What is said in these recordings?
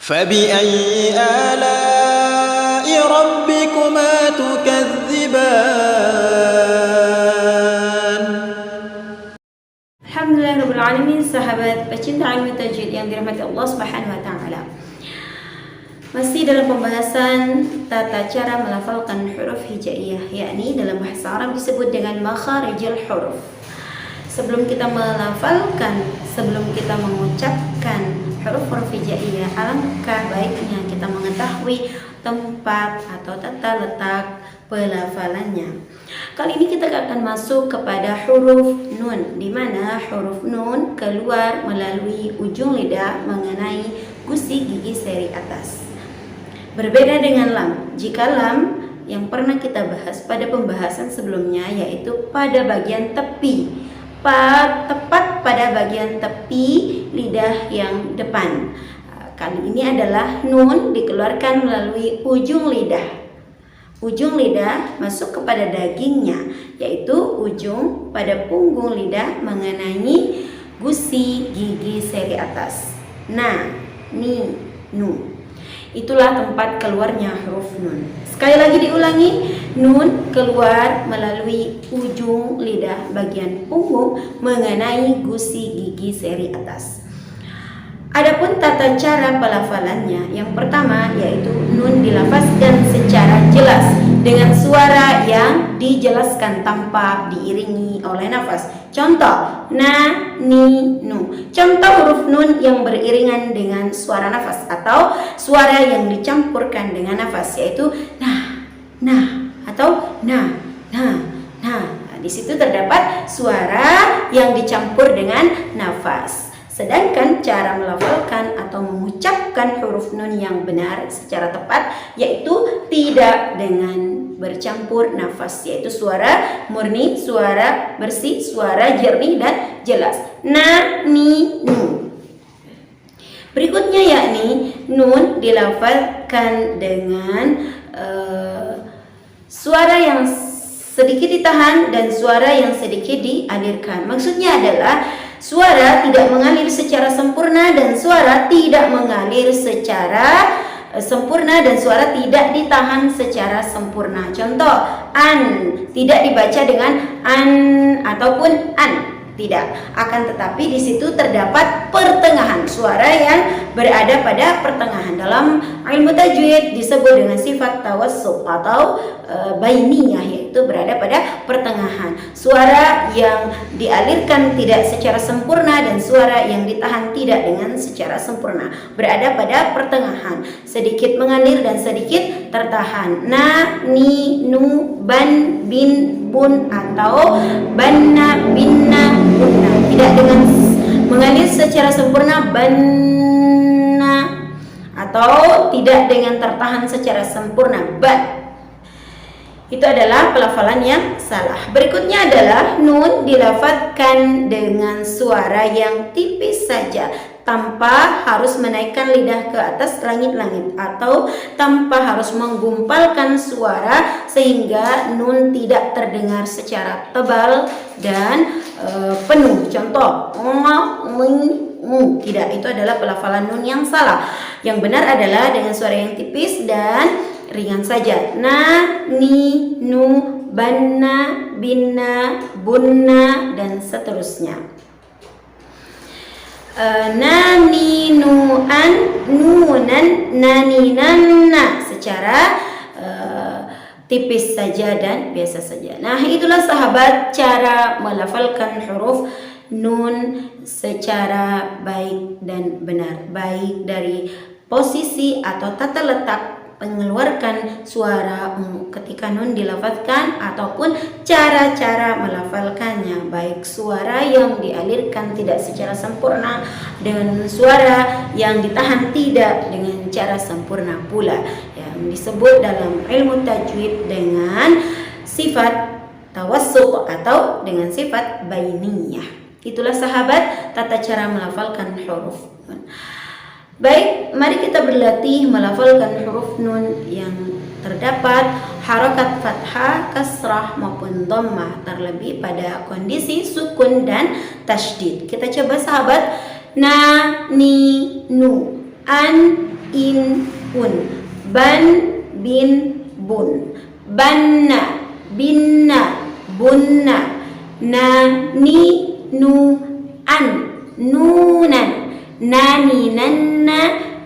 فبأي آلاء ربكما تكذبان. Alhamdulillahirrahmanirrahim, sahabat pecinta ilmu tajwid yang dirahmati Allah Subhanahu wa taala. Masih dalam pembahasan tata cara melafalkan huruf hijaiyah, yakni dalam bahasa Arab disebut dengan makharijul huruf. Sebelum kita melafalkan, sebelum kita mengucapkan huruf-huruf hijaiyah, alangkah baiknya kita mengetahui tempat atau tata letak pelafalannya. Kali ini kita akan masuk kepada huruf nun, di mana huruf nun keluar melalui ujung lidah mengenai gusi gigi seri atas. Berbeda dengan lam. Jika lam yang pernah kita bahas pada pembahasan sebelumnya, yaitu pada bagian tepi, tepat pada bagian tepi lidah yang depan. Kali ini adalah nun dikeluarkan melalui ujung lidah. Ujung lidah masuk kepada dagingnya, yaitu ujung pada punggung lidah mengenai gusi gigi seri atas. Na, ni, nu. Itulah tempat keluarnya huruf nun. Sekali lagi diulangi, nun keluar melalui ujung lidah bagian punggung mengenai gusi gigi seri atas. Adapun tata cara pelafalannya, yang pertama yaitu nun dilafazkan secara jelas dengan suara yang dijelaskan tanpa diiringi oleh nafas. Contoh, na, ni, nu. Contoh huruf nun yang beriringan dengan suara nafas atau suara yang dicampurkan dengan nafas, yaitu nah atau na. Di situ terdapat suara yang dicampur dengan nafas. Sedangkan cara melafalkan atau mengucapkan huruf nun yang benar secara tepat yaitu tidak dengan bercampur nafas, yaitu suara murni, suara bersih, suara jernih dan jelas. Na, ni, nu. Berikutnya yakni nun dilafalkan dengan suara yang sedikit ditahan dan suara yang sedikit dialirkan. Maksudnya adalah suara tidak mengalir secara sempurna dan suara tidak mengalir secara sempurna dan suara tidak ditahan secara sempurna. Contoh, an tidak dibaca dengan an ataupun an. Tidak, akan tetapi di situ terdapat pertengahan, suara yang berada pada pertengahan. Dalam ilmu tajwid disebut dengan sifat tawassut atau bainiyah, yaitu berada pada pertengahan. Suara yang dialirkan tidak secara sempurna dan suara yang ditahan tidak dengan secara sempurna, berada pada pertengahan, sedikit mengalir dan sedikit tertahan. Na, ni, nu, ban, bin, bun atau banna, binna, bunna. Tidak dengan mengalir secara sempurna, banna, atau tidak dengan tertahan secara sempurna, ba. Itu adalah pelafalan yang salah. Berikutnya adalah nun dilafadzkan dengan suara yang tipis saja, tanpa harus menaikkan lidah ke atas langit-langit atau tanpa harus menggumpalkan suara sehingga nun tidak terdengar secara tebal dan penuh. Contoh, tidak, itu adalah pelafalan nun yang salah. Yang benar adalah dengan suara yang tipis dan ringan saja. Na, ni, nu, banna, binna, bunna dan seterusnya. Nani, nuan, nunan, nani, nanna secara tipis saja dan biasa saja. Nah, itulah sahabat cara melafalkan huruf nun secara baik dan benar, baik dari posisi atau tata letak mengeluarkan suara ketika nun dilafazkan ataupun cara-cara melafalkannya, baik suara yang dialirkan tidak secara sempurna dengan suara yang ditahan tidak dengan cara sempurna pula, yang disebut dalam ilmu tajwid dengan sifat tawassut atau dengan sifat bainiyah. Itulah sahabat tata cara melafalkan huruf nun. Baik, mari kita berlatih melafalkan huruf nun yang terdapat harakat fathah, kasrah maupun dhammah, terlebih pada kondisi sukun dan tasydid. Kita coba sahabat. Na, ni, nu, an, in, un. Ban, bin, bun. Banna, binna, bunna. Na, ni, nu, an, nunan. Nani, nanna,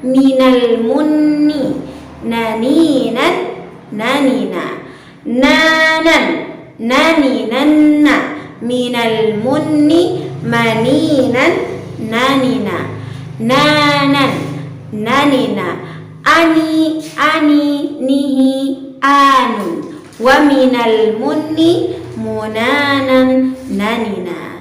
minal munni. Naninan, nanina. Nanan, nani, nanna, minal munni. Maninan, nanina. Nanan, nanina. Ani, ani, nihi, anun. Wa minal munni munanan, nanina.